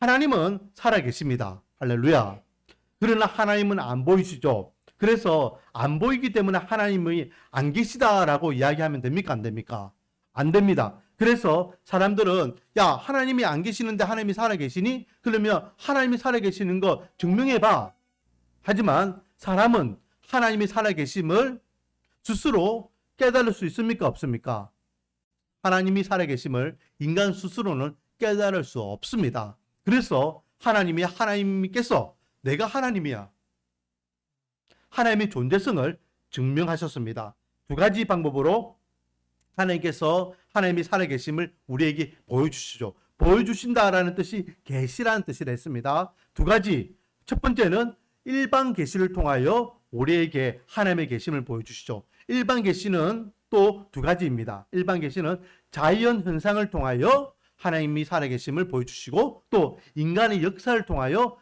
하나님은 살아계십니다. 할렐루야. 그러나 하나님은 안 보이시죠? 그래서 안 보이기 때문에 하나님이 안 계시다라고 이야기하면 됩니까? 안 됩니까? 안 됩니다. 그래서 사람들은 야, 하나님이 안 계시는데 하나님이 살아계시니? 그러면 하나님이 살아계시는 거 증명해봐. 하지만 사람은 하나님이 살아계심을 스스로 깨달을 수 있습니까? 없습니까? 하나님이 살아계심을 인간 스스로는 깨달을 수 없습니다. 그래서 하나님께서 내가 하나님이야. 하나님의 존재성을 증명하셨습니다. 두 가지 방법으로 하나님께서 하나님이 살아계심을 우리에게 보여주시죠. 보여주신다라는 뜻이 계시라는 뜻이라 했습니다. 두 가지. 첫 번째는 일반 계시를 통하여 우리에게 하나님의 계심을 보여주시죠. 일반 계시는 또 두 가지입니다. 일반 계시는 자연 현상을 통하여 하나님이 살아계심을 보여주시고 또 인간의 역사를 통하여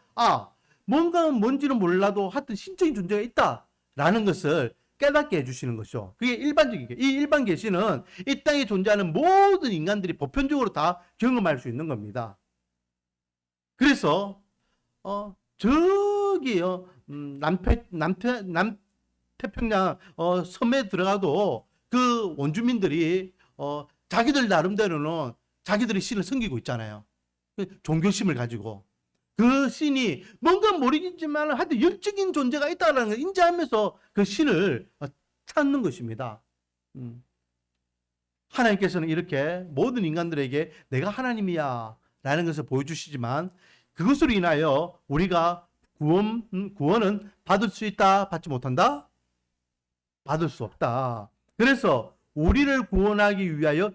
뭔가 뭔지는 몰라도 하여튼 신적인 존재가 있다라는 것을 깨닫게 해주시는 것이죠. 그게 일반적인 게. 이 일반 계시는 이 땅에 존재하는 모든 인간들이 보편적으로 다 경험할 수 있는 겁니다. 그래서 저기요 남태평양 섬에 들어가도 그 원주민들이 자기들 나름대로는 자기들의 신을 섬기고 있잖아요. 종교심을 가지고. 그 신이 뭔가 모르겠지만 하여튼 영적인 존재가 있다는 걸 인지하면서 그 신을 찾는 것입니다. 하나님께서는 이렇게 모든 인간들에게 내가 하나님이야 라는 것을 보여주시지만 그것으로 인하여 우리가 구원은 받을 수 있다, 받지 못한다? 받을 수 없다. 그래서 우리를 구원하기 위하여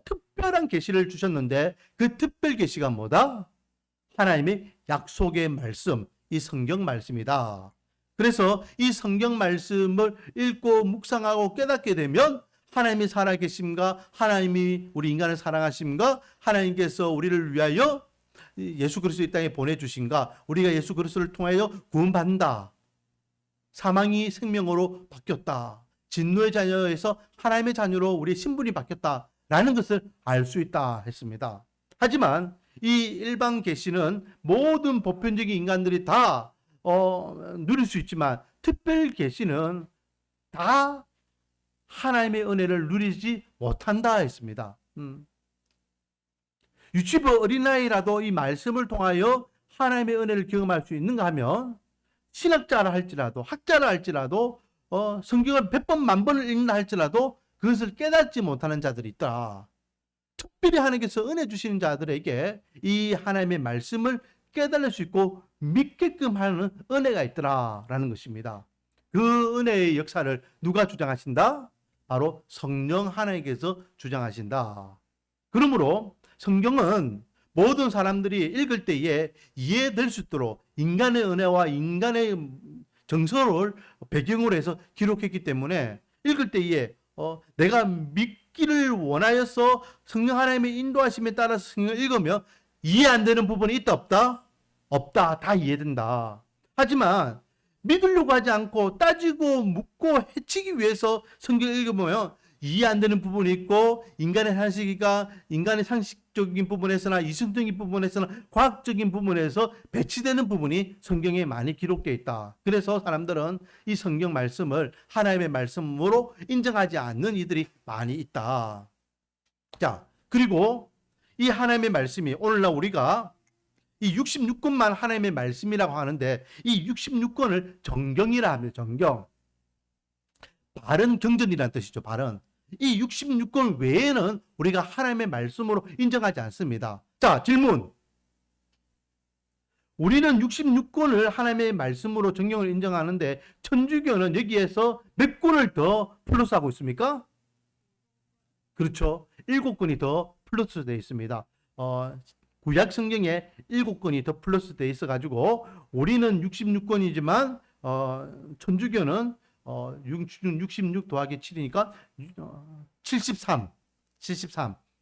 특별한 계시를 주셨는데 그 특별 계시가 뭐다? 하나님의 약속의 말씀, 이 성경 말씀이다. 그래서 이 성경 말씀을 읽고 묵상하고 깨닫게 되면 하나님이 살아계심과 하나님이 우리 인간을 사랑하심과 하나님께서 우리를 위하여 예수 그리스도 이 땅에 보내주신가 우리가 예수 그리스도를 통하여 구원받는다. 사망이 생명으로 바뀌었다. 진노의 자녀에서 하나님의 자녀로 우리의 신분이 바뀌었다라는 것을 알 수 있다 했습니다. 하지만 이 일반 계시는 모든 보편적인 인간들이 다 누릴 수 있지만 특별 계시는 다 하나님의 은혜를 누리지 못한다 했습니다. 유치부 어린아이라도 이 말씀을 통하여 하나님의 은혜를 경험할 수 있는가 하면 신학자라 할지라도 학자라 할지라도 성경을 100번 만번을 읽는다 할지라도 그것을 깨닫지 못하는 자들이 있다. 특별히 하나님께서 은혜 주시는 자들에게 이 하나님의 말씀을 깨달을 수 있고 믿게끔 하는 은혜가 있더라라는 것입니다. 그 은혜의 역사를 누가 주장하신다? 바로 성령 하나님께서 주장하신다. 그러므로 성경은 모든 사람들이 읽을 때에 이해될 수 있도록 인간의 은혜와 인간의 정서를 배경으로 해서 기록했기 때문에 읽을 때에 내가 믿기를 원하여서 성령 하나님의 인도하심에 따라서 성경을 읽으면 이해 안 되는 부분이 있다 없다? 없다. 다 이해된다. 하지만 믿으려고 하지 않고 따지고 묻고 해치기 위해서 성경을 읽으면 이해 안 되는 부분이 있고 인간의 상식적인 부분에서나 이성적인 부분에서나 과학적인 부분에서 배치되는 부분이 성경에 많이 기록되어 있다. 그래서 사람들은 이 성경 말씀을 하나님의 말씀으로 인정하지 않는 이들이 많이 있다. 자, 그리고 이 하나님의 말씀이 오늘날 우리가 이 66권만 하나님의 말씀이라고 하는데 이 66권을 정경이라 합니다. 정경. 바른 경전이라는 뜻이죠. 바른. 이 66권 외에는 우리가 하나님의 말씀으로 인정하지 않습니다. 자, 질문. 우리는 66권을 하나님의 말씀으로 정경을 인정하는데 천주교는 여기에서 몇 권을 더 플러스하고 있습니까? 그렇죠. 7권이 더 플러스되어 있습니다. 구약 성경에 7권이 더 플러스되어 있어가지고 우리는 66권이지만 천주교는 66 더하기 7이니까 73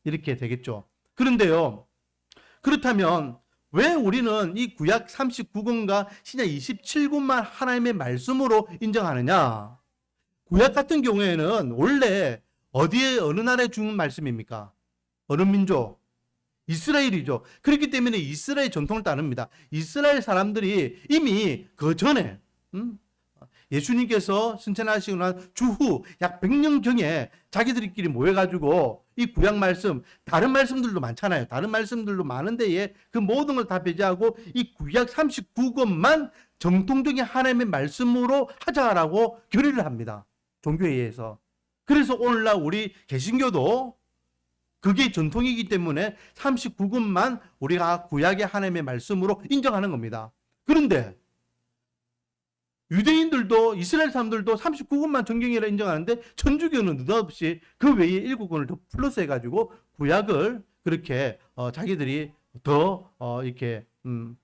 이렇게 되겠죠. 그런데요, 그렇다면 왜 우리는 이 구약 39권과 신약 27권만 하나님의 말씀으로 인정하느냐? 구약 같은 경우에는 원래 어느 나라에 준 말씀입니까? 어느 민족? 이스라엘이죠. 그렇기 때문에 이스라엘 전통을 따릅니다. 이스라엘 사람들이 이미 그 전에 예수님께서 승천하시고 난 주후 약 100년경에 자기들끼리 모여가지고 이 구약 말씀, 다른 말씀들도 많잖아요. 다른 말씀들도 많은데 그 모든 걸 다 배제하고 이 구약 39권만 정통적인 하나님의 말씀으로 하자라고 결의를 합니다. 종교회의에서. 그래서 오늘날 우리 개신교도 그게 전통이기 때문에 39권만 우리가 구약의 하나님의 말씀으로 인정하는 겁니다. 그런데 유대인들도 이스라엘 사람들도 39권만 정경이라 인정하는데 천주교는 느닷없이 그 외에 7권을 더 플러스 해가지고 구약을 그렇게 자기들이 더 이렇게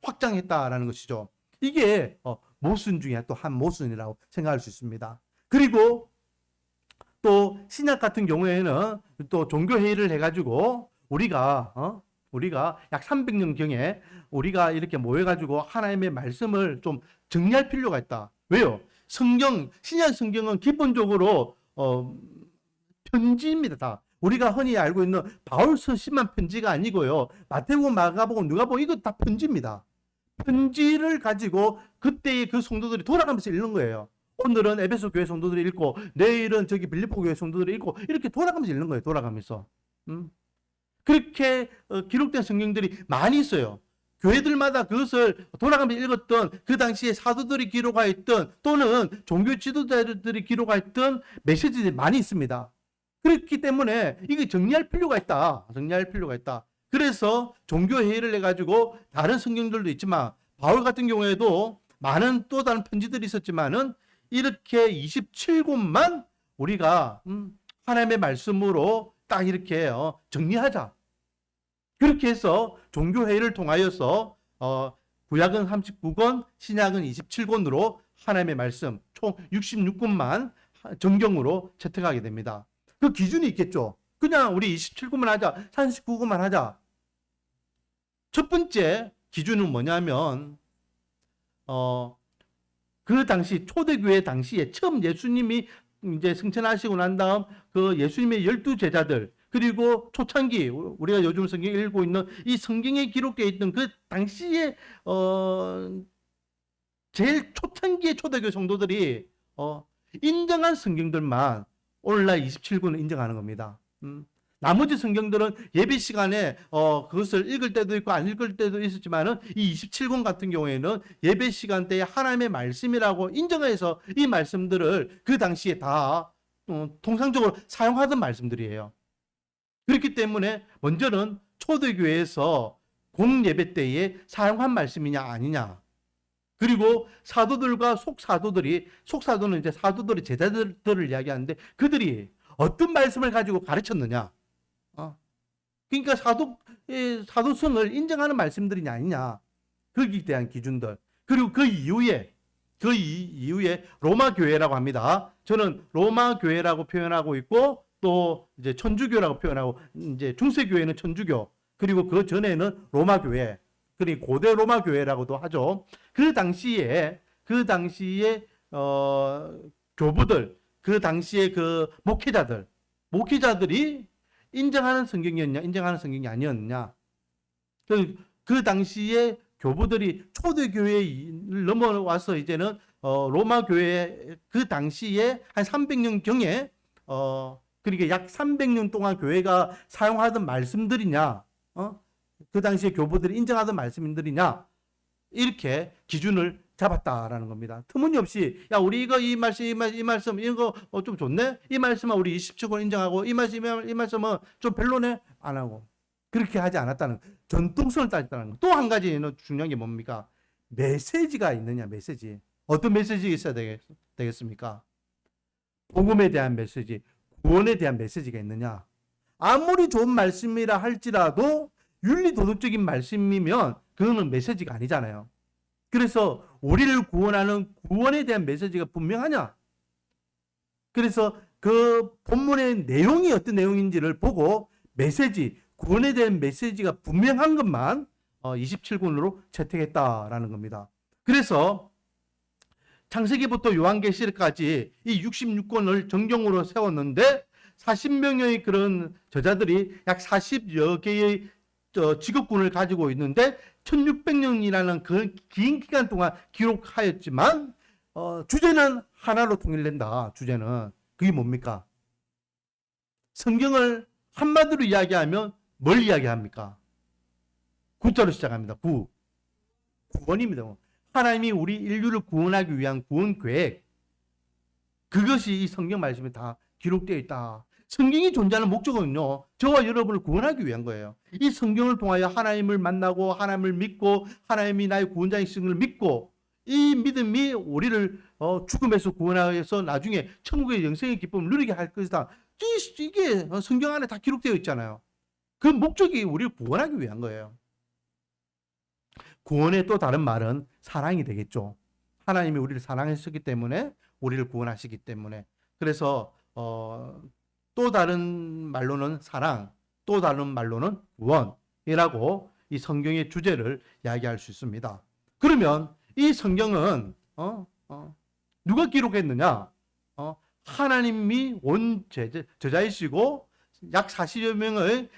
확장했다라는 것이죠. 이게 모순 중에 또 한 모순이라고 생각할 수 있습니다. 그리고 또 신약 같은 경우에는 또 종교회의를 해가지고 우리가 약 300년경에 우리가 이렇게 모여가지고 하나님의 말씀을 좀 정리할 필요가 있다. 왜요? 신약 성경은 기본적으로 편지입니다. 다. 우리가 흔히 알고 있는 바울 서신만 편지가 아니고요. 마태복음, 마가복음, 누가복음 이거 다 편지입니다. 편지를 가지고 그때의 그 성도들이 돌아가면서 읽는 거예요. 오늘은 에베소 교회 성도들이 읽고 내일은 저기 빌립보 교회 성도들이 읽고 이렇게 돌아가면서 읽는 거예요. 돌아가면서. 그렇게 기록된 성경들이 많이 있어요. 교회들마다 그것을 돌아가면서 읽었던 그 당시에 사도들이 기록하였던 또는 종교 지도자들이 기록하였던 메시지들이 많이 있습니다. 그렇기 때문에 이게 정리할 필요가 있다. 정리할 필요가 있다. 그래서 종교회의를 해가지고 다른 성경들도 있지만 바울 같은 경우에도 많은 또 다른 편지들이 있었지만은 이렇게 27권만 우리가 하나님의 말씀으로 딱 이렇게 정리하자. 그렇게 해서 종교회의를 통하여서 구약은 39권, 신약은 27권으로 하나님의 말씀 총 66권만 정경으로 채택하게 됩니다. 그 기준이 있겠죠. 그냥 우리 27권만 하자, 39권만 하자. 첫 번째 기준은 뭐냐면 그 당시 초대교회 당시에 처음 예수님이 이제 승천하시고 난 다음 그 예수님의 12제자들 그리고 초창기 우리가 요즘 성경 읽고 있는 이 성경에 기록되어 있던 그 당시에 제일 초창기의 초대교회 성도들이 인정한 성경들만 오늘날 27권을 인정하는 겁니다. 나머지 성경들은 예배 시간에 그것을 읽을 때도 있고 안 읽을 때도 있었지만은 이 27권 같은 경우에는 예배 시간대에 하나님의 말씀이라고 인정해서 이 말씀들을 그 당시에 다 통상적으로 사용하던 말씀들이에요. 그렇기 때문에 먼저는 초대교회에서 공예배 때에 사용한 말씀이냐 아니냐. 그리고 사도들과 속사도는 이제 사도들의 제자들을 이야기하는데 그들이 어떤 말씀을 가지고 가르쳤느냐. 그러니까 사도성을 인정하는 말씀들이냐 아니냐. 거기에 대한 기준들. 그리고 그 이후에 로마 교회라고 합니다. 저는 로마 교회라고 표현하고 있고 또 이제 천주교라고 표현하고 이제 중세교회는 천주교 그리고 그 전에는 로마 교회 그리고 고대 로마 교회라고도 하죠. 그 당시에 교부들 그 당시에 그 목회자들이 인정하는 성경이었냐 인정하는 성경이 아니었냐. 그 당시에 교부들이 초대교회를 넘어와서 이제는 로마 교회 그 당시에 한 300년경에 그러니까 약 300년 동안 교회가 사용하던 말씀들이냐, 그 당시에 교부들이 인정하던 말씀들이냐, 이렇게 기준을 잡았다라는 겁니다. 터무니없이, 야, 우리 이 말씀, 이거 좀 좋네? 이 말씀은 우리 27권 인정하고, 이 말씀은 좀 별로네? 안 하고. 그렇게 하지 않았다는, 전통성을 따졌다는 거. 또 한 가지 중요한 게 뭡니까? 메시지가 있느냐, 메시지. 어떤 메시지가 있어야 되겠습니까? 복음에 대한 메시지. 구원에 대한 메시지가 있느냐. 아무리 좋은 말씀이라 할지라도 윤리도덕적인 말씀이면 그거는 메시지가 아니잖아요. 그래서 우리를 구원하는 구원에 대한 메시지가 분명하냐. 그래서 그 본문의 내용이 어떤 내용인지를 보고 메시지, 구원에 대한 메시지가 분명한 것만 27권으로 채택했다라는 겁니다. 그래서 창세기부터 요한계시록까지 이 66권을 정경으로 세웠는데 40명의 그런 저자들이 약 40여 개의 직업군을 가지고 있는데 1600년이라는 그 긴 기간 동안 기록하였지만 주제는 하나로 통일된다. 주제는 그게 뭡니까? 성경을 한마디로 이야기하면 뭘 이야기합니까? 구자로 시작합니다. 구원입니다. 하나님이 우리 인류를 구원하기 위한 구원 계획, 그것이 이 성경 말씀에 다 기록되어 있다. 성경이 존재하는 목적은요, 저와 여러분을 구원하기 위한 거예요. 이 성경을 통하여 하나님을 만나고 하나님을 믿고 하나님이 나의 구원자이신 걸 믿고 이 믿음이 우리를 죽음에서 구원하여서 나중에 천국의 영생의 기쁨을 누리게 할 것이다. 이게 성경 안에 다 기록되어 있잖아요. 그 목적이 우리를 구원하기 위한 거예요. 구원의 또 다른 말은 사랑이 되겠죠. 하나님이 우리를 사랑하셨기 때문에 우리를 구원하시기 때문에. 그래서 또 다른 말로는 사랑, 또 다른 말로는 구원이라고 이 성경의 주제를 이야기할 수 있습니다. 그러면 이 성경은 누가 기록했느냐? 하나님이 원 저자이시고 약 40여 명의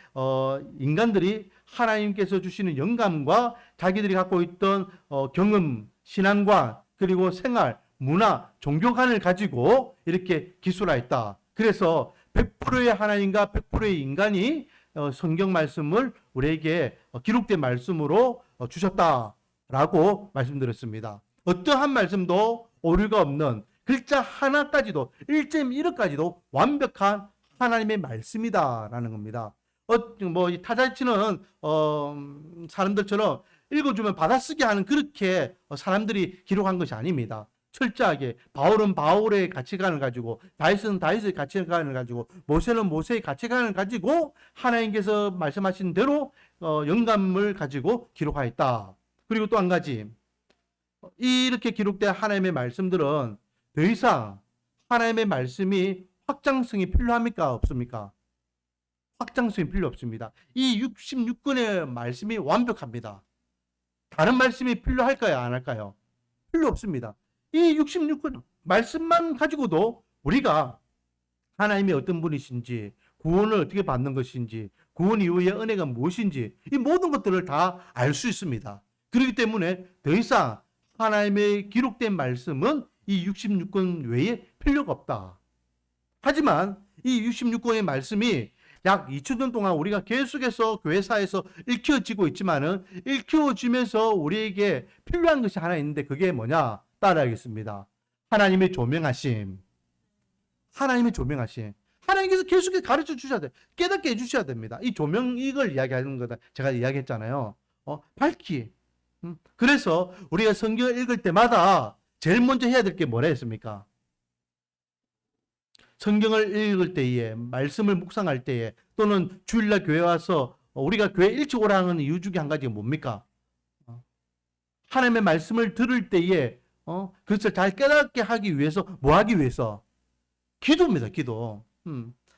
인간들이 하나님께서 주시는 영감과 자기들이 갖고 있던 경험, 신앙관, 그리고 생활, 문화, 종교관을 가지고 이렇게 기술하였다. 그래서 100%의 하나님과 100%의 인간이 성경 말씀을 우리에게 기록된 말씀으로 주셨다라고 말씀드렸습니다. 어떠한 말씀도 오류가 없는 글자 하나까지도 1.1억까지도 완벽한 하나님의 말씀이다라는 겁니다. 이 타자 치는 사람들처럼 읽어주면 받아쓰기 하는 그렇게 사람들이 기록한 것이 아닙니다. 철저하게 바울은 바울의 가치관을 가지고 다윗은 다윗의 가치관을 가지고 모세는 모세의 가치관을 가지고 하나님께서 말씀하신 대로 영감을 가지고 기록하였다. 그리고 또 한 가지, 이렇게 기록된 하나님의 말씀들은 더 이상 하나님의 말씀이 확장성이 필요합니까? 없습니까? 확장성이 필요 없습니다. 이 66권의 말씀이 완벽합니다. 다른 말씀이 필요할까요? 안 할까요? 필요 없습니다. 이 66권 말씀만 가지고도 우리가 하나님이 어떤 분이신지, 구원을 어떻게 받는 것인지, 구원 이후의 은혜가 무엇인지, 이 모든 것들을 다 알 수 있습니다. 그렇기 때문에 더 이상 하나님의 기록된 말씀은 이 66권 외에 필요가 없다. 하지만 이 66권의 말씀이 약 2000년 동안 우리가 계속해서 교회사에서 읽혀지고 있지만은 읽혀지면서 우리에게 필요한 것이 하나 있는데 그게 뭐냐? 따라하겠습니다. 하나님의 조명하심. 하나님의 조명하심. 하나님께서 계속해서 가르쳐 주셔야 돼요. 깨닫게 해주셔야 됩니다. 이 조명, 이걸 이야기하는 거다. 제가 이야기했잖아요. 밝기. 그래서 우리가 성경을 읽을 때마다 제일 먼저 해야 될 게 뭐라 했습니까? 성경을 읽을 때에, 말씀을 묵상할 때에, 또는 주일날 교회 와서 우리가 교회 일찍 오라 하는 이유 중에 한 가지가 뭡니까? 하나님의 말씀을 들을 때에 그것을 잘 깨닫게 하기 위해서 뭐 하기 위해서? 기도입니다. 기도.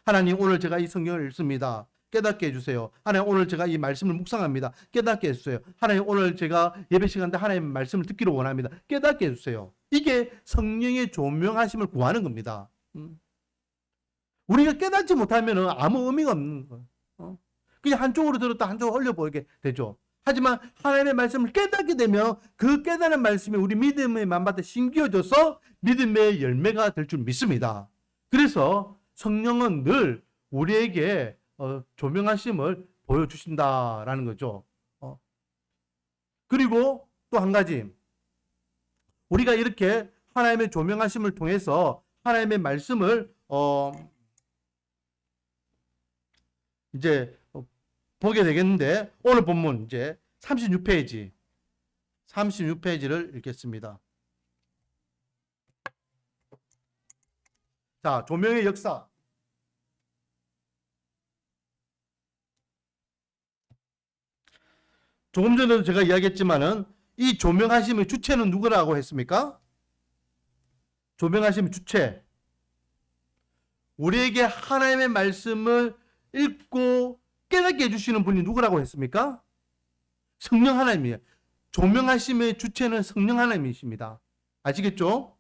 하나님, 오늘 제가 이 성경을 읽습니다. 깨닫게 해주세요. 하나님, 오늘 제가 이 말씀을 묵상합니다. 깨닫게 해주세요. 하나님, 오늘 제가 예배 시간 때 하나님의 말씀을 듣기를 원합니다. 깨닫게 해주세요. 이게 성령의 조명하심을 구하는 겁니다. 우리가 깨닫지 못하면 아무 의미가 없는 거예요. 그냥 한쪽으로 들었다 한쪽으로 흘려보이게 되죠. 하지만 하나님의 말씀을 깨닫게 되면 그 깨달은 말씀이 우리 믿음의 만밭에 심겨져서 믿음의 열매가 될 줄 믿습니다. 그래서 성령은 늘 우리에게 조명하심을 보여주신다라는 거죠. 그리고 또 한 가지, 우리가 이렇게 하나님의 조명하심을 통해서 하나님의 말씀을 이제 보게 되겠는데, 오늘 본문 이제 36페이지를 읽겠습니다. 자, 조명의 역사. 조금 전에도 제가 이야기했지만은 이 조명하심의 주체는 누구라고 했습니까? 조명하심의 주체. 우리에게 하나님의 말씀을 읽고 깨닫게 해주시는 분이 누구라고 했습니까? 성령 하나님이에요. 조명하심의 주체는 성령 하나님이십니다. 아시겠죠?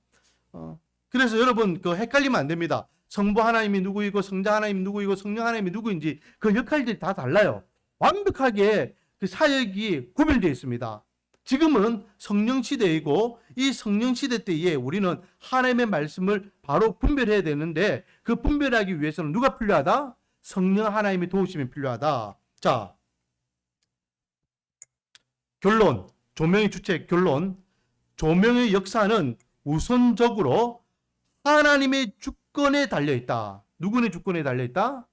그래서 여러분 헷갈리면 안 됩니다. 성부 하나님이 누구이고 성자 하나님이 누구이고 성령 하나님이 누구인지 그 역할들이 다 달라요. 완벽하게 그 사역이 구별되어 있습니다. 지금은 성령 시대이고 이 성령 시대 때에 우리는 하나님의 말씀을 바로 분별해야 되는데 그 분별하기 위해서는 누가 필요하다? 성령 하나님의 도우심이 필요하다. 자, 결론, 조명의 주체 결론. 조명의 역사는 우선적으로 하나님의 주권에 달려있다. 누구의 주권에 달려있다?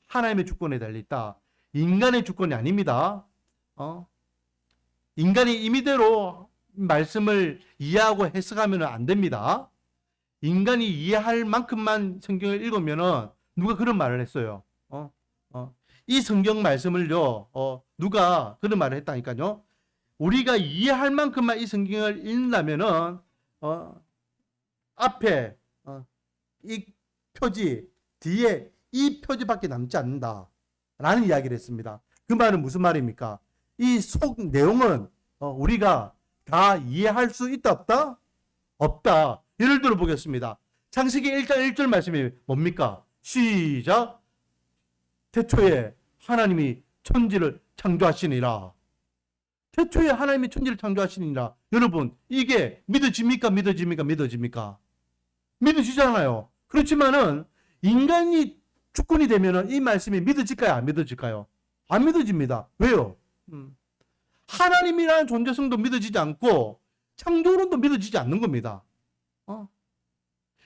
하나님의 주권에 달려있다. 인간의 주권이 아닙니다. 인간이 임의대로 말씀을 이해하고 해석하면 안 됩니다. 인간이 이해할 만큼만 성경을 읽으면 누가 그런 말을 했어요. 이 성경 말씀을요, 누가 그런 말을 했다니까요. 우리가 이해할 만큼만 이 성경을 읽는다면은, 앞에, 이 표지, 뒤에 이 표지밖에 남지 않는다. 라는 이야기를 했습니다. 그 말은 무슨 말입니까? 이 속 내용은, 우리가 다 이해할 수 있다, 없다? 없다. 예를 들어 보겠습니다. 창세기 1장 1절 말씀이 뭡니까? 시작. 태초에 하나님이 천지를 창조하시니라. 태초에 하나님이 천지를 창조하시니라. 여러분, 이게 믿어집니까? 믿어집니까? 믿어집니까? 믿어지잖아요. 그렇지만은 인간이 주권이 되면은 이 말씀이 믿어질까요? 안 믿어질까요? 안 믿어집니다. 왜요? 하나님이라는 존재성도 믿어지지 않고 창조론도 믿어지지 않는 겁니다.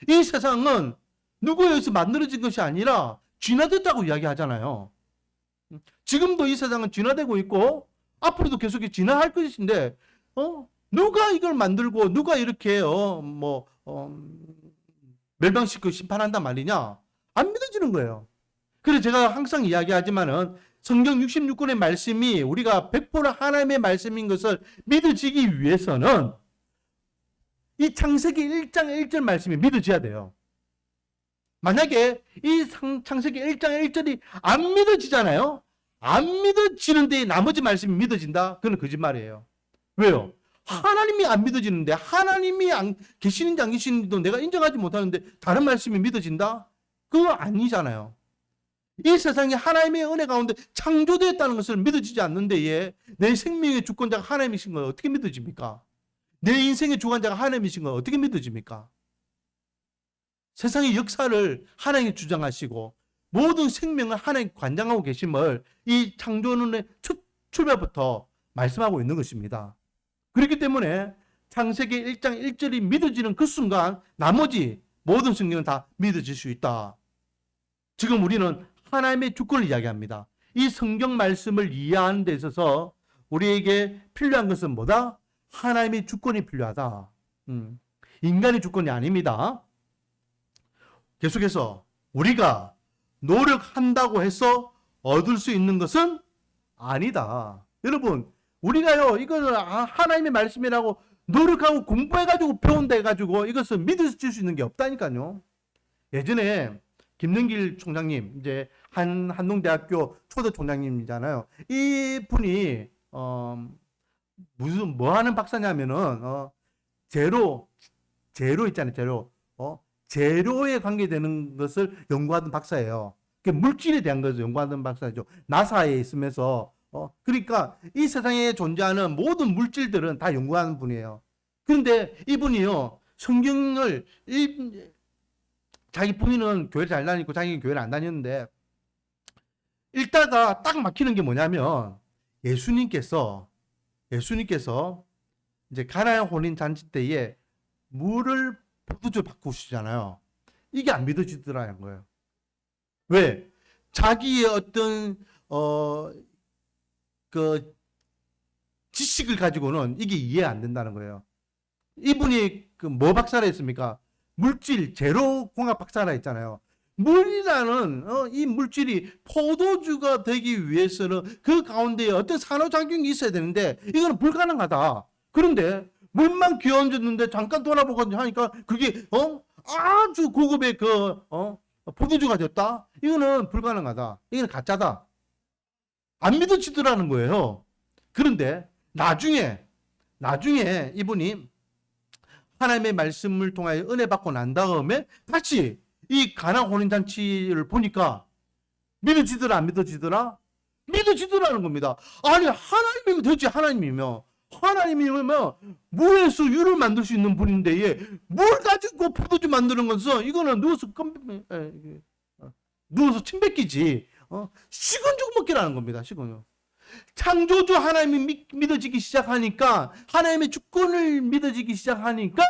이 세상은 누구에 의해서 만들어진 것이 아니라 진화됐다고 이야기하잖아요. 지금도 이 세상은 진화되고 있고 앞으로도 계속 진화할 것인데 누가 이걸 만들고 누가 이렇게 멸망시키고 심판한단 말이냐? 안 믿어지는 거예요. 그래서 제가 항상 이야기하지만은 성경 66권의 말씀이 우리가 100% 하나님의 말씀인 것을 믿어지기 위해서는 이 창세기 1장 1절 말씀이 믿어져야 돼요. 만약에 이 창세기 1장 1절이 안 믿어지잖아요. 안 믿어지는데 나머지 말씀이 믿어진다? 그건 거짓말이에요. 왜요? 하나님이 안 믿어지는데 하나님이 계시는지 안 계시는지도 내가 인정하지 못하는데 다른 말씀이 믿어진다? 그거 아니잖아요. 이 세상에 하나님의 은혜 가운데 창조되었다는 것을 믿어지지 않는데 내 생명의 주권자가 하나님이신 걸 어떻게 믿어집니까? 내 인생의 주관자가 하나님이신 걸 어떻게 믿어집니까? 세상의 역사를 하나님이 주장하시고 모든 생명을 하나님 관장하고 계심을 이 창조론의 첫 출발부터 말씀하고 있는 것입니다. 그렇기 때문에 창세기 1장 1절이 믿어지는 그 순간 나머지 모든 성경은 다 믿어질 수 있다. 지금 우리는 하나님의 주권을 이야기합니다. 이 성경 말씀을 이해하는 데 있어서 우리에게 필요한 것은 뭐다? 하나님의 주권이 필요하다. 인간의 주권이 아닙니다. 계속해서 우리가 노력한다고 해서 얻을 수 있는 것은 아니다. 여러분, 우리가요, 이거는 하나님의 말씀이라고 노력하고 공부해가지고 배운다 해가지고 이것을 믿어질 수 있는 게 없다니까요. 예전에 김능길 총장님, 이제 한농대학교 초대 총장님이잖아요. 이 분이 무슨 뭐 하는 박사냐면은 제로 있잖아요. 제로에 관계되는 것을 연구하던 박사예요. 물질에 대한 것을 연구하던 박사죠. 나사에 있으면서 그러니까 이 세상에 존재하는 모든 물질들은 다 연구하는 분이에요. 그런데 이분이요, 성경을 자기 부인은 교회를 잘 다니고 자기는 교회를 안 다녔는데 읽다가 딱 막히는 게 뭐냐면 예수님께서 이제 가나안 혼인 잔치 때에 물을 포도주로 바꾸시잖아요. 이게 안 믿어지더라는 거예요. 왜? 자기의 어떤 그 지식을 가지고는 이게 이해 안 된다는 거예요. 이분이 그 뭐 박사라 했습니까? 물질 제로 공학 박사라 했잖아요. 물이라는 이 물질이 포도주가 되기 위해서는 그 가운데에 어떤 산호작용이 있어야 되는데 이거는 불가능하다. 그런데 물만 끼얹었는데 잠깐 돌아보고 하니까 그게 아주 고급의 포도주가 됐다. 이거는 불가능하다. 이거는 가짜다. 안 믿어지더라는 거예요. 그런데 나중에 이분이 하나님의 말씀을 통하여 은혜 받고 난 다음에 다시 이 가나 혼인잔치를 보니까 믿어지더라 안 믿어지더라? 믿어지더라는 겁니다. 아니, 하나님이면 되지, 하나님이면. 하나님이면 무에서 유를 만들 수 있는 분인데, 물 가지고 포도주 만드는 것은, 이거는 누워서 침 뱉기지. 식은 죽 먹기라는 겁니다, 식은요. 창조주 하나님이 믿어지기 시작하니까, 하나님의 주권을 믿어지기 시작하니까,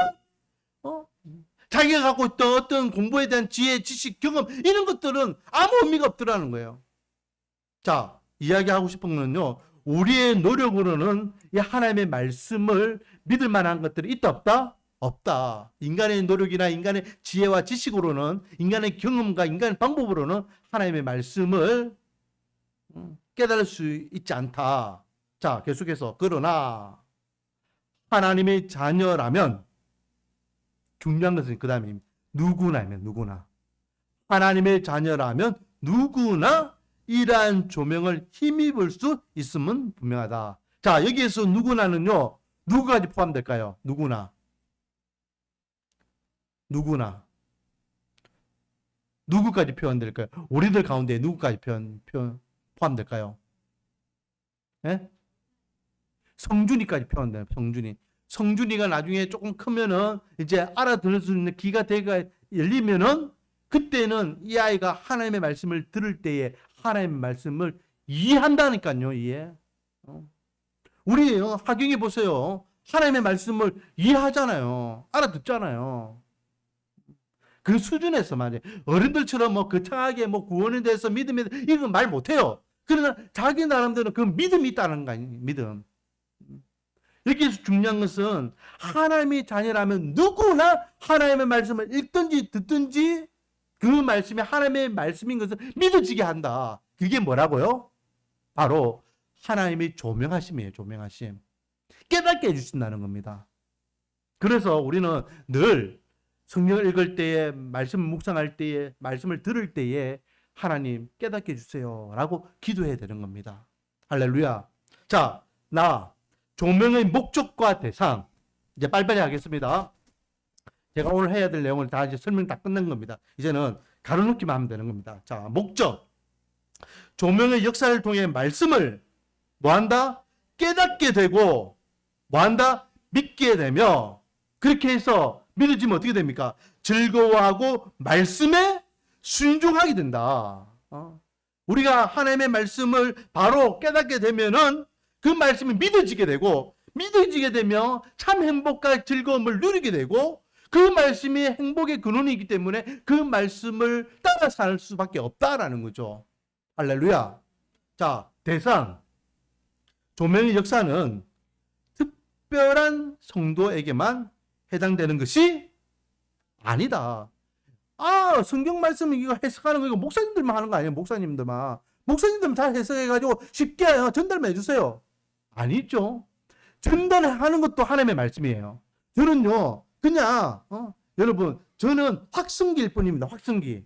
자기가 갖고 있던 어떤 공부에 대한 지혜, 지식, 경험, 이런 것들은 아무 의미가 없더라는 거예요. 자, 이야기하고 싶은 거는요, 우리의 노력으로는 이 하나님의 말씀을 믿을 만한 것들이 있다, 없다? 없다. 인간의 노력이나 인간의 지혜와 지식으로는, 인간의 경험과 인간의 방법으로는 하나님의 말씀을 깨달을 수 있지 않다. 자, 계속해서, 그러나 하나님의 자녀라면, 중요한 것은 그 다음에 누구나 하나님의 자녀라면 누구나 이러한 조명을 힘입을 수 있음은 분명하다. 자, 여기에서 누구나는요, 누구까지 포함될까요? 누구까지 표현될까요? 우리들 가운데 누구까지 포함될까요? 예? 성준이까지 표현돼요. 성준이가 나중에 조금 크면은 이제 알아들을 수 있는 귀가 대가 열리면은, 그때는 이 아이가 하나님의 말씀을 들을 때에 하나님의 말씀을 이해한다니까요. 이해. 우리 하경이 보세요. 하나님의 말씀을 이해하잖아요. 알아듣잖아요. 그 수준에서 말이에요. 어른들처럼 뭐 거창하게 뭐 구원에 대해서 믿음에 대해서 이건 말 못해요. 그러나 자기 나름대로 그 믿음이 있다는 거 아니에요. 믿음. 여기서 중요한 것은 하나님의 자녀라면 누구나 하나님의 말씀을 읽든지 듣든지 그 말씀이 하나님의 말씀인 것을 믿어지게 한다. 그게 뭐라고요? 바로 하나님의 조명하심이에요. 조명하심. 깨닫게 해주신다는 겁니다. 그래서 우리는 늘 성경을 읽을 때에, 말씀을 묵상할 때에, 말씀을 들을 때에 하나님 깨닫게 해주세요 라고 기도해야 되는 겁니다. 할렐루야. 자, 조명의 목적과 대상, 이제 빨리빨리 하겠습니다. 제가 오늘 해야 될 내용을 다 이제 설명 다 끝낸 겁니다. 이제는 가로놓기만 하면 되는 겁니다. 자, 목적. 조명의 역사를 통해 말씀을 뭐한다? 깨닫게 되고, 뭐한다? 믿게 되며, 그렇게 해서 믿어지면 어떻게 됩니까? 즐거워하고 말씀에 순종하게 된다. 우리가 하나님의 말씀을 바로 깨닫게 되면은 그 말씀이 믿어지게 되고, 믿어지게 되면 참 행복과 즐거움을 누리게 되고, 그 말씀이 행복의 근원이기 때문에 그 말씀을 따라 살 수밖에 없다라는 거죠. 할렐루야. 자, 대상. 조명의 역사는 특별한 성도에게만 해당되는 것이 아니다. 성경 말씀 이거 해석하는 거 이거 목사님들만 하는 거 아니에요? 목사님들만 잘 해석해가지고 쉽게 전달만 해주세요. 아니죠. 전달하는 것도 하나님의 말씀이에요. 저는요, 그냥 여러분, 저는 확성기일 뿐입니다. 확성기.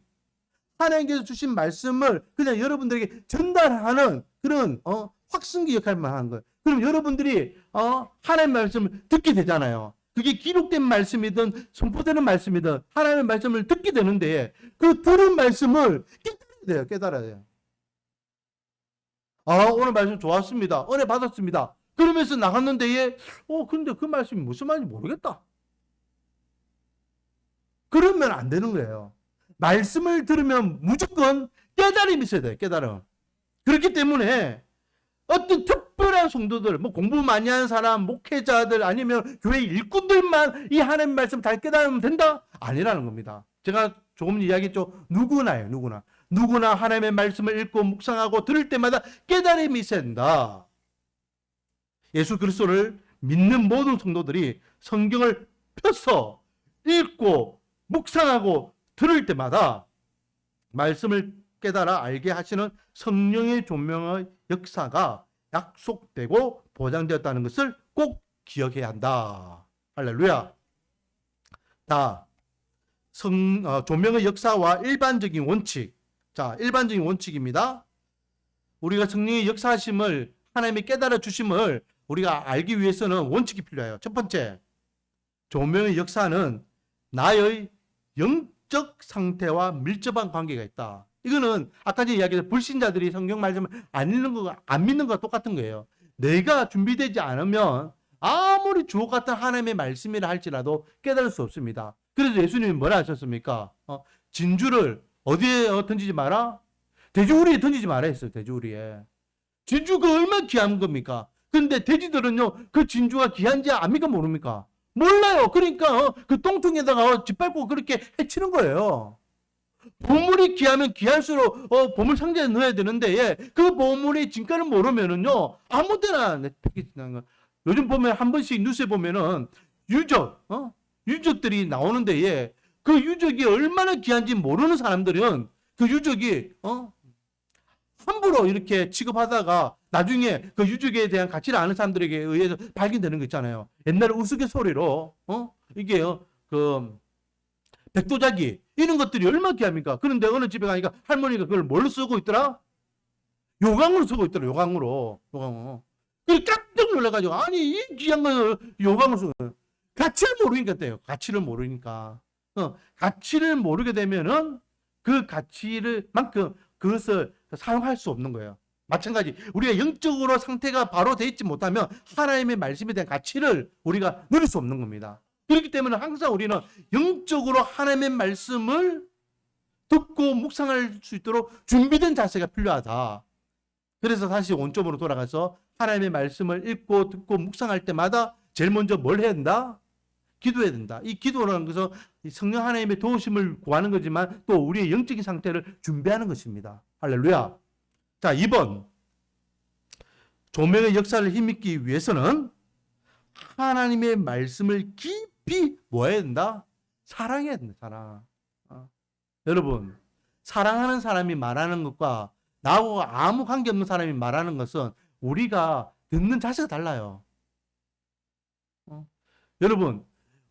하나님께서 주신 말씀을 그냥 여러분들에게 전달하는 그런 확성기 역할만 하는 거예요. 그럼 여러분들이 하나님의 말씀을 듣게 되잖아요. 그게 기록된 말씀이든 선포되는 말씀이든 하나님의 말씀을 듣게 되는데, 그 들은 말씀을 깨달아야 돼요. 오늘 말씀 좋았습니다. 은혜 받았습니다. 그러면서 나갔는데 근데 그 말씀이 무슨 말인지 모르겠다. 그러면 안 되는 거예요. 말씀을 들으면 무조건 깨달음이 있어야 돼요. 깨달음. 그렇기 때문에 어떤 특별한 성도들, 뭐 공부 많이 하는 사람, 목회자들, 아니면 교회 일꾼들만 이 하나님의 말씀 잘 깨달으면 된다? 아니라는 겁니다. 제가 조금 이야기했죠. 누구나요. 누구나 하나님의 말씀을 읽고 묵상하고 들을 때마다 깨달음이 있어야 된다. 예수 그리스도를 믿는 모든 성도들이 성경을 펴서 읽고 묵상하고 들을 때마다 말씀을 깨달아 알게 하시는 성령의 조명의 역사가 약속되고 보장되었다는 것을 꼭 기억해야 한다. 할렐루야. 조명의 역사와 일반적인 원칙. 자, 일반적인 원칙입니다. 우리가 성령의 역사하심을, 하나님의 깨달아 주심을 우리가 알기 위해서는 원칙이 필요해요. 첫 번째, 조명의 역사는 나의 영적 상태와 밀접한 관계가 있다. 이거는 아까 전에 이야기했던 불신자들이 성경 말씀을 안 읽는 거, 안 믿는 거와 똑같은 거예요. 내가 준비되지 않으면 아무리 주옥 같은 하나님의 말씀이라 할지라도 깨달을 수 없습니다. 그래서 예수님이 뭐라 하셨습니까? 진주를 어디에 던지지 마라? 돼지우리에 던지지 마라 했어요. 돼지우리에. 진주가 얼마나 귀한 겁니까? 근데 돼지들은요, 그 진주가 귀한지 압니까? 모릅니까? 몰라요. 그러니까 그 똥통에다가 짓밟고 그렇게 해치는 거예요. 보물이 귀하면 귀할수록 보물 상자에 넣어야 되는데, 예, 그 보물의 진가를 모르면은요, 아무 데나 요즘 보면 한 번씩 뉴스에 보면은 유적들이 나오는데, 예, 그 유적이 얼마나 귀한지 모르는 사람들은 그 유적이 함부로 이렇게 취급하다가 나중에 그 유적에 대한 가치를 아는 사람들에게 의해서 발견되는 거 있잖아요. 옛날에 우스갯소리로 이게요, 그 백도자기 이런 것들이 얼마나 귀합니까? 그런데 어느 집에 가니까 할머니가 그걸 뭘로 쓰고 있더라? 요강으로 쓰고 있더라. 요강으로. 그래 깜짝 놀라가지고, 아니 이 귀한 걸 요강으로 쓰고, 가치를 모르니까 돼요. 가치를 모르니까. 가치를 모르게 되면은 그 가치를 만큼 그것을 사용할 수 없는 거예요. 마찬가지 우리가 영적으로 상태가 바로 돼 있지 못하면 하나님의 말씀에 대한 가치를 우리가 누릴 수 없는 겁니다. 그렇기 때문에 항상 우리는 영적으로 하나님의 말씀을 듣고 묵상할 수 있도록 준비된 자세가 필요하다. 그래서 다시 원점으로 돌아가서 하나님의 말씀을 읽고 듣고 묵상할 때마다 제일 먼저 뭘 해야 된다? 기도해야 된다. 이 기도라는 것은 성령 하나님의 도우심을 구하는 거지만 또 우리의 영적인 상태를 준비하는 것입니다. 할렐루야. 자, 2번. 조명의 역사를 힘입기 위해서는 하나님의 말씀을 깊이 뭐 해야 된다? 사랑해야 된다. 사랑. 여러분, 사랑하는 사람이 말하는 것과 나하고 아무 관계없는 사람이 말하는 것은 우리가 듣는 자세가 달라요. 여러분,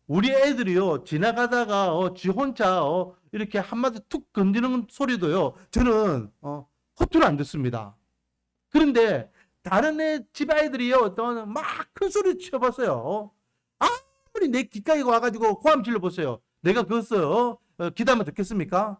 우리 애들이요, 지나가다가 지 혼자 이렇게 한마디 툭 건지는 소리도요, 저는 허투루 안 듣습니다. 그런데 다른 집 아이들이요, 막 큰 소리 쳐봤어요. 아무리 내 귓가에 와가지고 고함 질러보세요. 내가 그것을 기다면 듣겠습니까?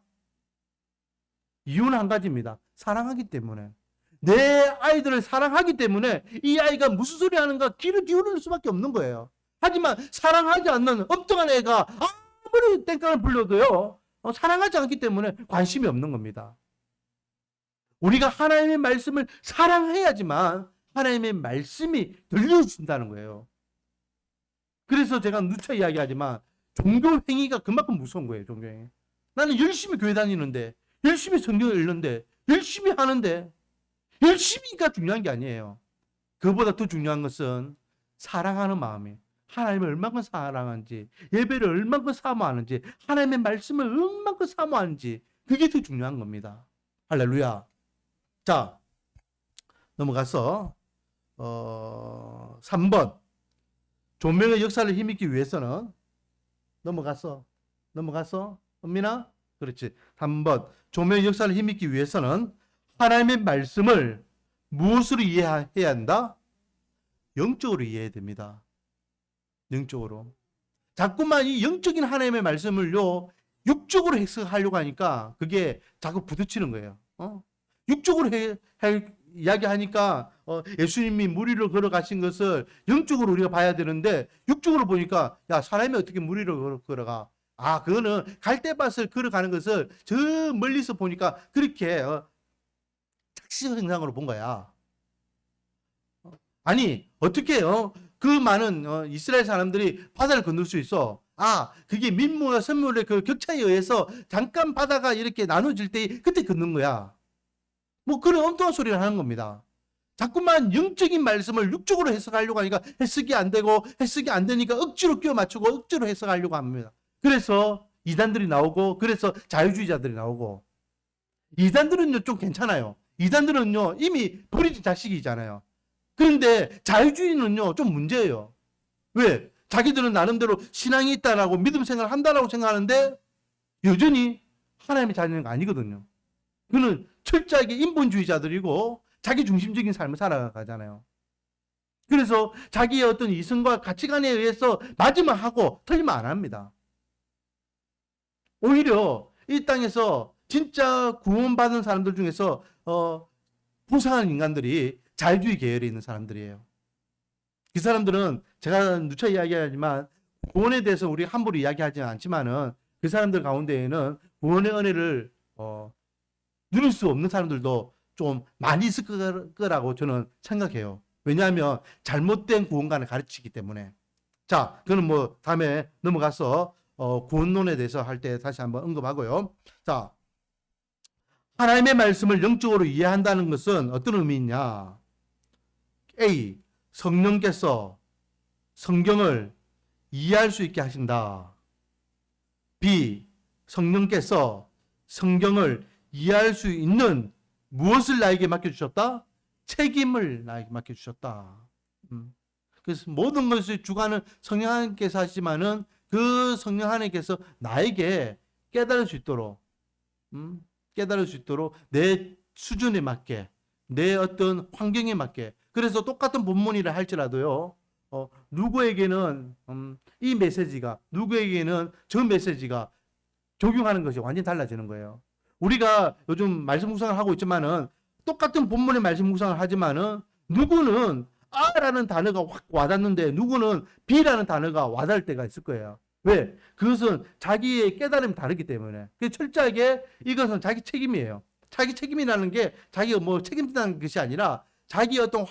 이유는 한 가지입니다. 사랑하기 때문에. 내 아이들을 사랑하기 때문에 이 아이가 무슨 소리 하는가 귀를 기울일 수밖에 없는 거예요. 하지만 사랑하지 않는 엉뚱한 애가 아무리 땡깡을 불려도요, 사랑하지 않기 때문에 관심이 없는 겁니다. 우리가 하나님의 말씀을 사랑해야지만 하나님의 말씀이 들려준다는 거예요. 그래서 제가 누차 이야기하지만 종교 행위가 그만큼 무서운 거예요. 종교 행위. 나는 열심히 교회 다니는데, 열심히 성경을 읽는데, 열심히 하는데, 열심히가 중요한 게 아니에요. 그보다 더 중요한 것은 사랑하는 마음이에요. 하나님을 얼마큼 사랑하는지, 예배를 얼마큼 사모하는지, 하나님의 말씀을 얼마큼 사모하는지, 그게 더 중요한 겁니다. 할렐루야. 자, 넘어가서 3번. 조명의 역사를 힘입기 위해서는 넘어가서 은민아? 그렇지. 3번. 조명의 역사를 힘입기 위해서는 하나님의 말씀을 무엇으로 이해해야 한다? 영적으로 이해해야 됩니다. 영적으로. 자꾸만 이 영적인 하나님의 말씀을요, 육적으로 해석하려고 하니까 그게 자꾸 부딪히는 거예요. 육적으로 이야기하니까 예수님이 물 위로 걸어가신 것을 영적으로 우리가 봐야 되는데, 육적으로 보니까 야, 사람이 어떻게 물 위로 걸어가? 그거는 갈대밭을 걸어가는 것을 저 멀리서 보니까 그렇게 착시 현상으로 본 거야. 아니 어떻게 그 많은 이스라엘 사람들이 바다를 건널 수 있어? 그게 민물과 선물의 그 격차에 의해서 잠깐 바다가 이렇게 나눠질 때 그때 걷는 거야. 뭐 그런 엉뚱한 소리를 하는 겁니다. 자꾸만 영적인 말씀을 육적으로 해석하려고 하니까 해석이 안 되고, 해석이 안 되니까 억지로 끼워 맞추고 억지로 해석하려고 합니다. 그래서 이단들이 나오고, 그래서 자유주의자들이 나오고. 이단들은요 좀 괜찮아요. 이단들은요 이미 버려진 자식이잖아요. 그런데 자유주의는요 좀 문제예요. 왜? 자기들은 나름대로 신앙이 있다라고 믿음 생활을 한다라고 생각하는데 여전히 하나님의 자녀는 아니거든요. 그는 철저하게 인본주의자들이고 자기 중심적인 삶을 살아가잖아요. 그래서 자기의 어떤 이성과 가치관에 의해서 맞으면 하고 틀리면 안 합니다. 오히려 이 땅에서 진짜 구원받은 사람들 중에서 불쌍한 인간들이 자유주의 계열에 있는 사람들이에요. 그 사람들은 제가 누차 이야기하지만 구원에 대해서 우리 함부로 이야기하지 않지만은 그 사람들 가운데에는 구원의 은혜를 누릴 수 없는 사람들도 좀 많이 있을 거라고 저는 생각해요. 왜냐하면 잘못된 구원관을 가르치기 때문에. 자, 그는 뭐 다음에 넘어가서 구원론에 대해서 할 때 다시 한번 언급하고요. 자, 하나님의 말씀을 영적으로 이해한다는 것은 어떤 의미냐? A. 성령께서 성경을 이해할 수 있게 하신다. B. 성령께서 성경을 이해할 수 있는 무엇을 나에게 맡겨주셨다? 책임을 나에게 맡겨주셨다. 그래서 모든 것의 주관은 성령 하나님께서 하시지만은 그 성령 하나님께서 나에게 깨달을 수 있도록, 깨달을 수 있도록 내 수준에 맞게, 내 어떤 환경에 맞게. 그래서 똑같은 본문이라 할지라도요, 누구에게는 이 메시지가, 누구에게는 저 메시지가 적용하는 것이 완전히 달라지는 거예요. 우리가 요즘 말씀 묵상을 하고 있지만은 똑같은 본문의 말씀 묵상을 하지만은 누구는 A라는 단어가 확 와닿는데 누구는 B라는 단어가 와닿을 때가 있을 거예요. 왜? 그것은 자기의 깨달음이 다르기 때문에. 철저하게 이것은 자기 책임이에요. 자기 책임이라는 게 자기가 뭐 책임진다는 것이 아니라 자기 어떤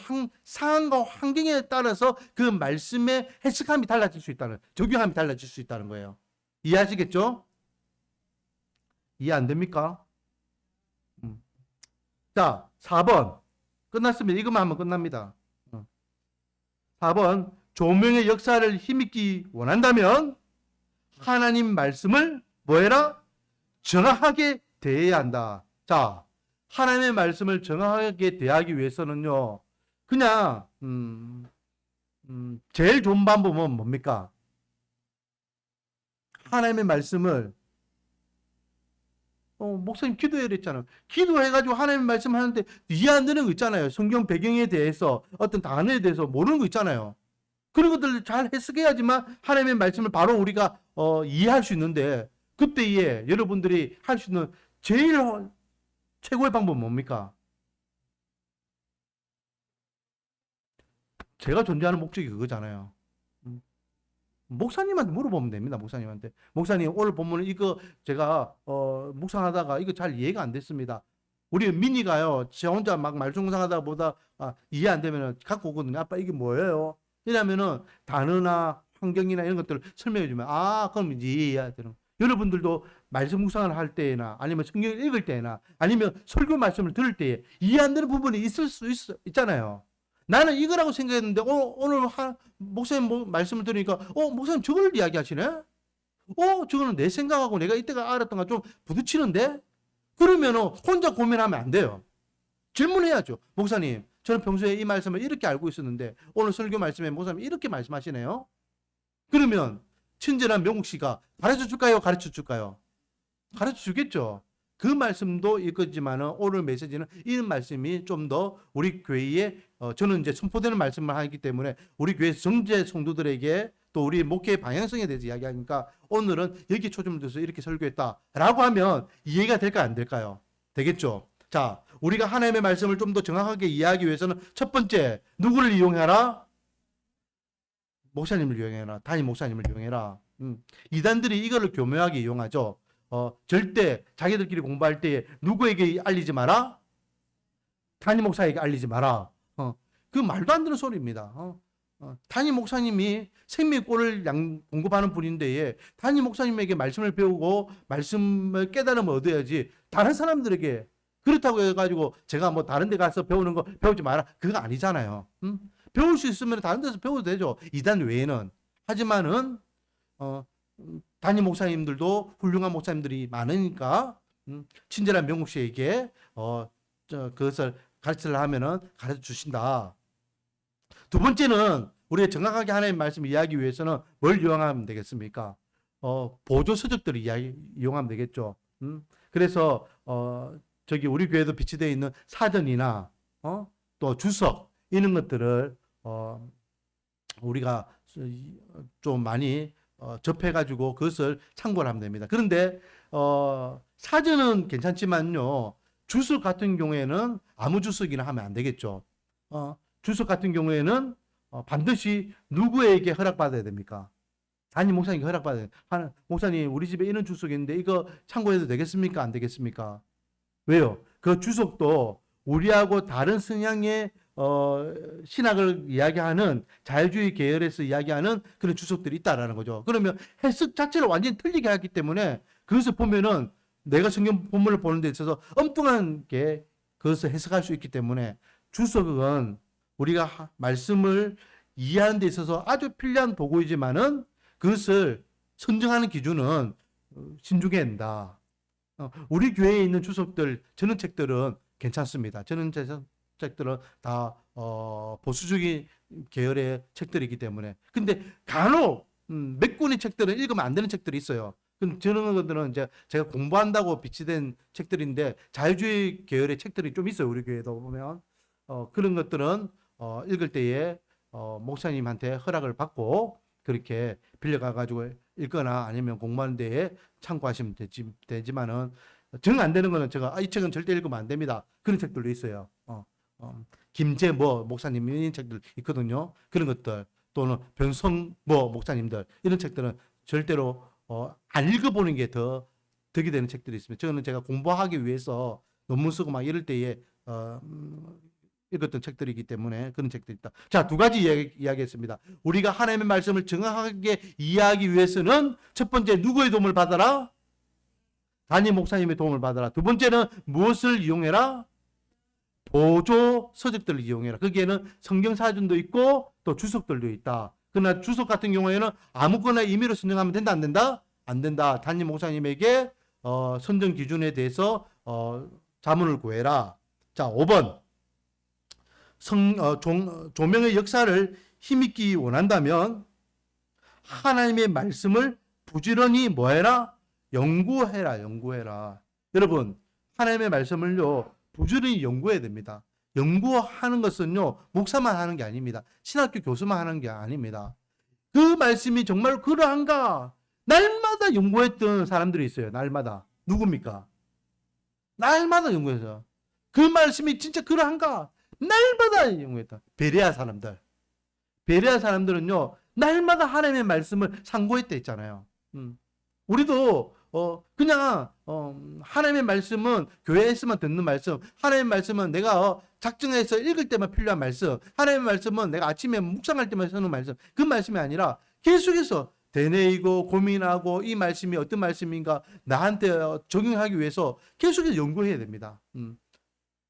상황과 환경에 따라서 그 말씀의 해석함이 달라질 수 있다는, 적용함이 달라질 수 있다는 거예요. 이해하시겠죠? 이해 안 됩니까? 자, 4번. 끝났습니다. 이것만 하면 끝납니다. 4번. 조명의 역사를 힘있기 원한다면 하나님 말씀을 뭐해라? 정확하게 대해야 한다. 자, 하나님의 말씀을 정확하게 대하기 위해서는요, 그냥 제일 좋은 방법은 뭡니까? 하나님의 말씀을 목사님 기도해야 됐잖아요. 기도해가지고 하나님 말씀하는데 이해 안 되는 거 있잖아요. 성경 배경에 대해서 어떤 단어에 대해서 모르는 거 있잖아요. 그런 것들을 잘 해석해야지만 하나님의 말씀을 바로 우리가 이해할 수 있는데 그때에 여러분들이 할 수 있는 제일 최고의 방법은 뭡니까? 제가 존재하는 목적이 그거잖아요. 목사님한테 물어보면 됩니다. 목사님한테. 목사님 오늘 본문은 이거 제가 묵상하다가 이거 잘 이해가 안 됐습니다. 우리 민이가요. 저 혼자 막 말씀 묵상하다가 보다 이해 안 되면 갖고 오거든요. 아빠 이게 뭐예요? 이러면은 단어나 환경이나 이런 것들을 설명해 주면 그럼 이제 이해해야 되는. 여러분들도 말씀 묵상을 할 때나 아니면 성경을 읽을 때나 아니면 설교 말씀을 들을 때에 이해 안 되는 부분이 있을 수 있잖아요. 나는 이거라고 생각했는데 오늘 목사님 말씀을 들으니까 목사님 저걸 이야기하시네? 저거는 내 생각하고 내가 이때가 알았던 거 좀 부딪히는데? 그러면 혼자 고민하면 안 돼요. 질문해야죠. 목사님 저는 평소에 이 말씀을 이렇게 알고 있었는데 오늘 설교 말씀에 목사님 이렇게 말씀하시네요. 그러면 친절한 명욱 씨가 가르쳐 줄까요? 가르쳐 줄까요? 가르쳐 주겠죠. 그 말씀도 이거지만은 오늘 메시지는 이 말씀이 좀 더 우리 교회에 저는 이제 선포되는 말씀을 하기 때문에 우리 교회 정제 성도들에게 또 우리 목회의 방향성에 대해서 이야기하니까 오늘은 여기 초점을 둬서 이렇게 설교했다라고 하면 이해가 될까 안 될까요? 되겠죠. 자, 우리가 하나님의 말씀을 좀 더 정확하게 이해하기 위해서는 첫 번째 누구를 이용해라? 목사님을 이용해라. 담임 목사님을 이용해라. 이단들이 이거를 교묘하게 이용하죠. 절대 자기들끼리 공부할 때 누구에게 알리지 마라? 담임 목사에게 알리지 마라. 그 말도 안 되는 소리입니다. 담임 목사님이 생명의 꼴을 공급하는 분인데 담임 목사님에게 말씀을 배우고 말씀을 깨달음을 얻어야지 다른 사람들에게 그렇다고 해가지고 제가 뭐 다른 데 가서 배우는 거 배우지 마라. 그거 아니잖아요. 배울 수 있으면 다른 데서 배워도 되죠. 이단 외에는. 하지만은 담임 목사님들도 훌륭한 목사님들이 많으니까 친절한 명국 씨에게 그것을 가르치려 하면은 가르쳐 주신다. 두 번째는 우리가 정확하게 하나님의 말씀을 이해하기 위해서는 뭘 이용하면 되겠습니까? 보조 서적들을 이용하면 되겠죠. 그래서 저기 우리 교회도 비치되어 있는 사전이나 또 주석 이런 것들을 우리가 좀 많이 접해가지고 그것을 참고를 하면 됩니다. 그런데 사전은 괜찮지만요. 주석 같은 경우에는 아무 주석이나 하면 안 되겠죠. 주석 같은 경우에는 반드시 누구에게 허락받아야 됩니까? 담임 목사님께 허락받아야 돼요. 목사님 우리 집에 이런 주석이 있는데 이거 참고해도 되겠습니까? 안 되겠습니까? 왜요? 그 주석도 우리하고 다른 성향의 신학을 이야기하는 자유주의 계열에서 이야기하는 그런 주석들이 있다라는 거죠. 그러면 해석 자체를 완전히 틀리게 하기 때문에 그것을 보면은 내가 성경 본문을 보는 데 있어서 엉뚱하게 그것을 해석할 수 있기 때문에 주석은 우리가 말씀을 이해하는 데 있어서 아주 필요한 도구이지만은 그것을 선정하는 기준은 신중해야 된다. 우리 교회에 있는 주석들, 전원책들은 괜찮습니다. 전원책들은 다 보수적인 계열의 책들이기 때문에. 근데 간혹 몇 권의 책들은 읽으면 안 되는 책들이 있어요. 저런 것들은 이제 제가 공부한다고 비치된 책들인데 자유주의 계열의 책들이 좀 있어요. 우리 교회도 보면 그런 것들은 읽을 때에 목사님한테 허락을 받고 그렇게 빌려가 가지고 읽거나 아니면 공부하는 데에 참고하시면 되지만은 정 안 되는 거는 제가 이 책은 절대 읽으면 안 됩니다. 그런 책들도 있어요. 김재모 목사님 이런 책들 있거든요. 그런 것들 또는 변성모 목사님들 이런 책들은 절대로 안 읽어보는 게 더 덕이 되는 책들이 있습니다. 저는 제가 공부하기 위해서 논문 쓰고 막 이럴 때에 읽었던 책들이기 때문에 그런 책들이 있다. 자, 두 가지 이야기했습니다. 우리가 하나님의 말씀을 정확하게 이해하기 위해서는 첫 번째 누구의 도움을 받아라? 담임 목사님의 도움을 받아라. 두 번째는 무엇을 이용해라? 보조 서적들을 이용해라. 거기에는 성경 사전도 있고 또 주석들도 있다. 그러나 주석 같은 경우에는 아무거나 임의로 선정하면 된다, 안 된다? 안 된다. 담임 목사님에게 선정 기준에 대해서 자문을 구해라. 자, 5번. 조명의 역사를 힘있기 원한다면 하나님의 말씀을 부지런히 뭐해라? 연구해라. 여러분, 하나님의 말씀을요 부지런히 연구해야 됩니다. 연구하는 것은요 목사만 하는 게 아닙니다. 신학교 교수만 하는 게 아닙니다. 그 말씀이 정말 그러한가? 날마다 연구했던 사람들이 있어요. 날마다. 누굽니까? 날마다 연구해서 그 말씀이 진짜 그러한가? 날마다 연구했다. 베레아 사람들. 베레아 사람들은요 날마다 하나님의 말씀을 상고했다 했잖아요. 우리도 그냥 하나님의 말씀은 교회에서만 듣는 말씀, 하나님의 말씀은 내가 작정해서 읽을 때만 필요한 말씀, 하나님의 말씀은 내가 아침에 묵상할 때만 쓰는 말씀, 그 말씀이 아니라 계속해서 되뇌이고 고민하고 이 말씀이 어떤 말씀인가 나한테 적용하기 위해서 계속해서 연구해야 됩니다.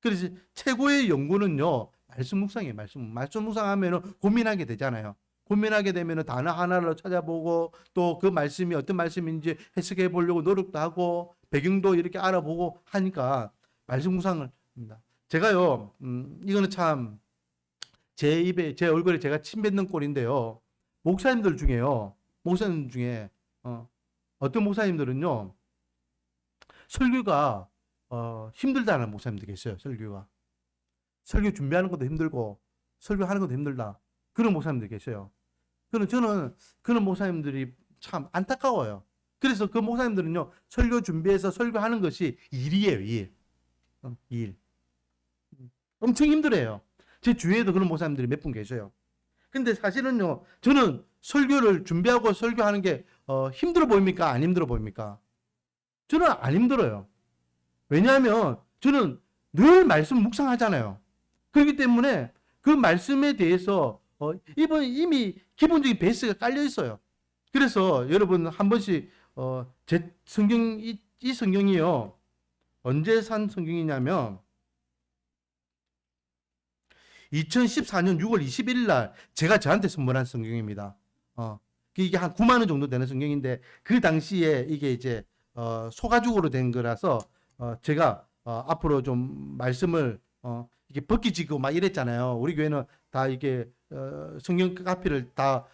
그래서 최고의 연구는요 말씀 묵상이에요. 말씀 묵상하면 고민하게 되잖아요. 고민하게 되면 단어 하나를 찾아보고 또 그 말씀이 어떤 말씀인지 해석해 보려고 노력도 하고 배경도 이렇게 알아보고 하니까 말씀 묵상을 합니다. 제가요 이거는 참 제 입에 제 얼굴에 제가 침 뱉는 꼴인데요. 목사님들 중에 어떤 목사님들은요 설교가 힘들다는 목사님들 계세요. 설교 준비하는 것도 힘들고 설교하는 것도 힘들다. 그런 목사님들 계세요. 저는 그런 목사님들이 참 안타까워요. 그래서 그 목사님들은요 설교 준비해서 설교하는 것이 일이에요. 일. 엄청 힘들어요. 제 주위에도 그런 목사님들이 몇 분 계셔요. 근데 사실은요 저는 설교를 준비하고 설교하는 게 힘들어 보입니까? 안 힘들어 보입니까? 저는 안 힘들어요. 왜냐하면 저는 늘 말씀 묵상하잖아요. 그렇기 때문에 그 말씀에 대해서 이미 기본적인 베이스가 깔려 있어요. 그래서 여러분 한 번씩 제 성경 이 성경이요 언제 산 성경이냐면 2014년 6월 21일 날 제가 저한테 선물한 성경입니다. 이게 한 9만 원 정도 되는 성경인데 그 당시에 이게 이제 소가죽으로 된 거라서 제가 앞으로 좀 말씀을 이게 벗기지고 막 이랬잖아요. 우리 교회는 다 이게 성경 카피를 다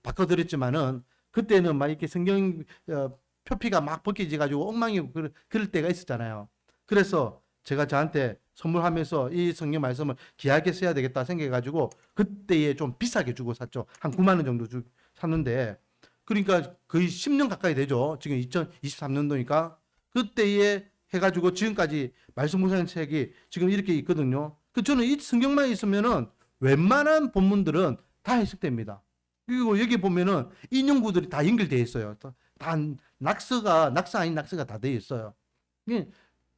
바꿔드렸지만은 그때는 막 이렇게 성경 표피가 막 벗겨지 가지고 엉망이고 그럴 때가 있었잖아요. 그래서 제가 저한테 선물하면서 이 성경 말씀을 귀하게 써야 되겠다 생각해 가지고 그때에 좀 비싸게 주고 샀죠. 한 9만 원 정도 샀는데 그러니까 거의 10년 가까이 되죠. 지금 2023년도니까 그때에 해가지고 지금까지 말씀 묵상 책이 지금 이렇게 있거든요. 그 저는 이 성경만 있으면은 웬만한 본문들은 다 해석됩니다. 그리고 여기 보면은 인용구들이 다 연결되어 있어요. 다 낙서 아닌 낙서가 다 되어 있어요.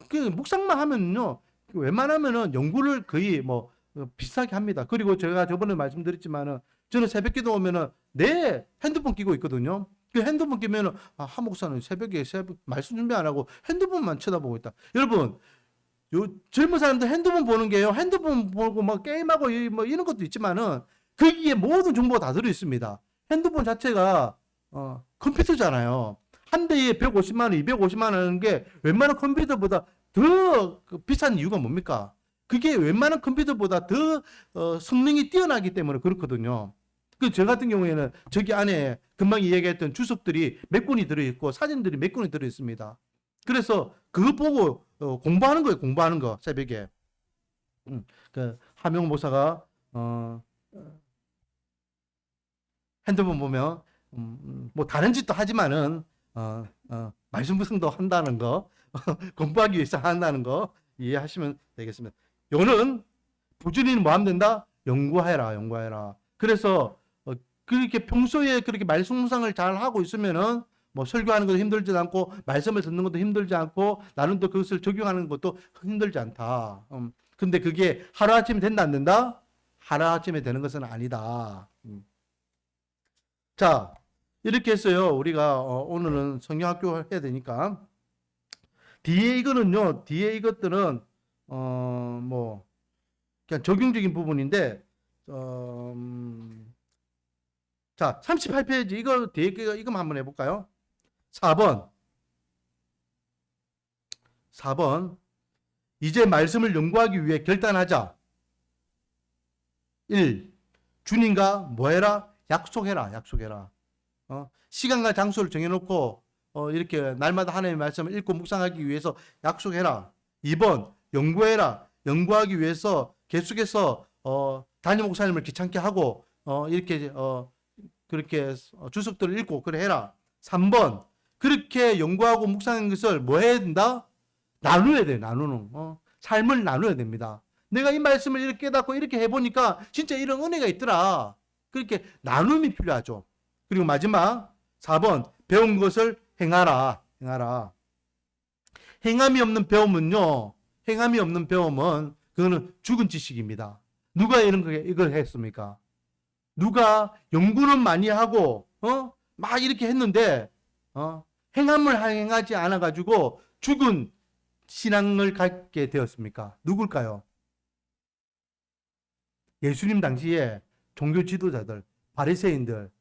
그 묵상만 하면요, 웬만하면은 연구를 거의 뭐 비슷하게 합니다. 그리고 제가 저번에 말씀드렸지만은 저는 새벽기도 오면은 내 핸드폰 끼고 있거든요. 그 핸드폰 끼면은 한 목사는 새벽에 말씀 준비 안 하고 핸드폰만 쳐다보고 있다. 여러분, 요 젊은 사람들 핸드폰 보는 게요. 핸드폰 보고 막 게임하고 뭐 이런 것도 있지만은 거기에 모든 정보가 다 들어 있습니다. 핸드폰 자체가 컴퓨터잖아요. 한 대에 150만 원, 250만 원 하는 게 웬만한 컴퓨터보다 더 비싼 이유가 뭡니까? 그게 웬만한 컴퓨터보다 더 성능이 뛰어나기 때문에 그렇거든요. 그 저 같은 경우에는 저기 안에 금방 이야기했던 주석들이 몇 권이 들어있고 사진들이 몇 권이 들어있습니다. 그래서 그거 보고 공부하는 거예요. 공부하는 거 새벽에. 그 하명 목사가 핸드폰 보면 뭐 다른 짓도 하지만은 말씀 구성도 한다는 거 공부하기 위해서 한다는 거 이해하시면 되겠습니다. 요는 부지런히 뭐 하면 된다? 연구해라. 그래서 그렇게 평소에 그렇게 말씀 묵상을 잘 하고 있으면은 뭐 설교하는 것도 힘들지 않고 말씀을 듣는 것도 힘들지 않고 나는 또 그것을 적용하는 것도 힘들지 않다. 근데 그게 하루아침에 된다 안 된다? 하루아침에 되는 것은 아니다. 자, 이렇게 했어요. 우리가 오늘은 성경학교 해야 되니까 뒤에 이거는요. 뒤에 이것들은 뭐 그냥 적용적인 부분인데 자, 38페이지 이거 뒤에 이거만 한번 해볼까요? 4번 이제 말씀을 연구하기 위해 결단하자. 1. 주님과 뭐해라? 약속해라. 시간과 장소를 정해놓고 이렇게 날마다 하나님의 말씀을 읽고 묵상하기 위해서 약속해라. 2번 연구해라. 연구하기 위해서 계속해서 담임 목사님을 귀찮게 하고 이렇게 그렇게 주석들을 읽고 그래 해라. 3번 그렇게 연구하고 묵상한 것을 뭐 해야 된다? 나누어야 돼. 나누는 삶을 나누어야 됩니다. 내가 이 말씀을 이렇게 깨닫고 이렇게 해보니까 진짜 이런 은혜가 있더라. 그렇게 나눔이 필요하죠. 그리고 마지막 4번 배운 것을 행하라. 행함이 없는 배움은 그거는 죽은 지식입니다. 누가 이걸 했습니까? 누가 연구는 많이 하고 막 이렇게 했는데 행함을 행하지 않아 가지고 죽은 신앙을 갖게 되었습니까? 누굴까요? 예수님 당시에 종교 지도자들, 바리새인들,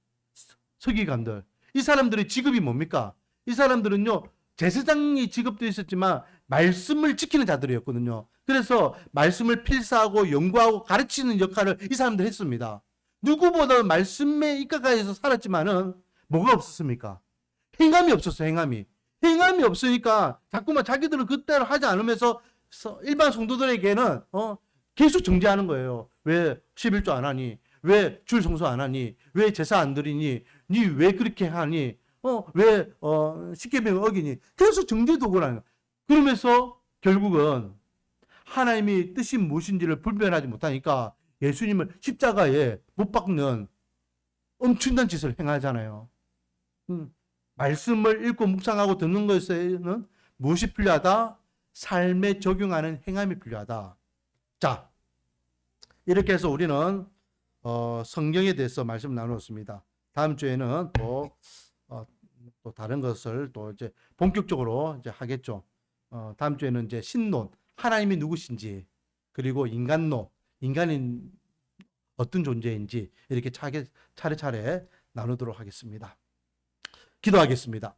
서기관들, 이 사람들의 직업이 뭡니까? 이 사람들은요, 제사장이 직업도 있었지만 말씀을 지키는 자들이었거든요. 그래서 말씀을 필사하고 연구하고 가르치는 역할을 이 사람들 했습니다. 누구보다 말씀에 입각해서 살았지만은 뭐가 없었습니까? 행함이 없었어요. 행함이 없으니까 자꾸만 자기들은 그때를 하지 않으면서 일반 성도들에게는 계속 정죄하는 거예요. 왜 11조 안 하니? 왜 줄 성소 안 하니? 왜 제사 안 드리니? 니 왜 그렇게 하니? 왜 십계명을 어기니? 계속 정죄 도구를 하는 거예요. 그러면서 결국은 하나님이 뜻이 무엇인지를 분별하지 못하니까 예수님을 십자가에 못 박는 엄청난 짓을 행하잖아요. 말씀을 읽고 묵상하고 듣는 것에는 무엇이 필요하다? 삶에 적용하는 행함이 필요하다. 자, 이렇게 해서 우리는 성경에 대해서 말씀 나누었습니다. 다음 주에는 또 다른 것을 또 이제 본격적으로 이제 하겠죠. 다음 주에는 이제 신론, 하나님이 누구신지, 그리고 인간론, 인간이 어떤 존재인지 이렇게 차례차례 나누도록 하겠습니다. 기도하겠습니다.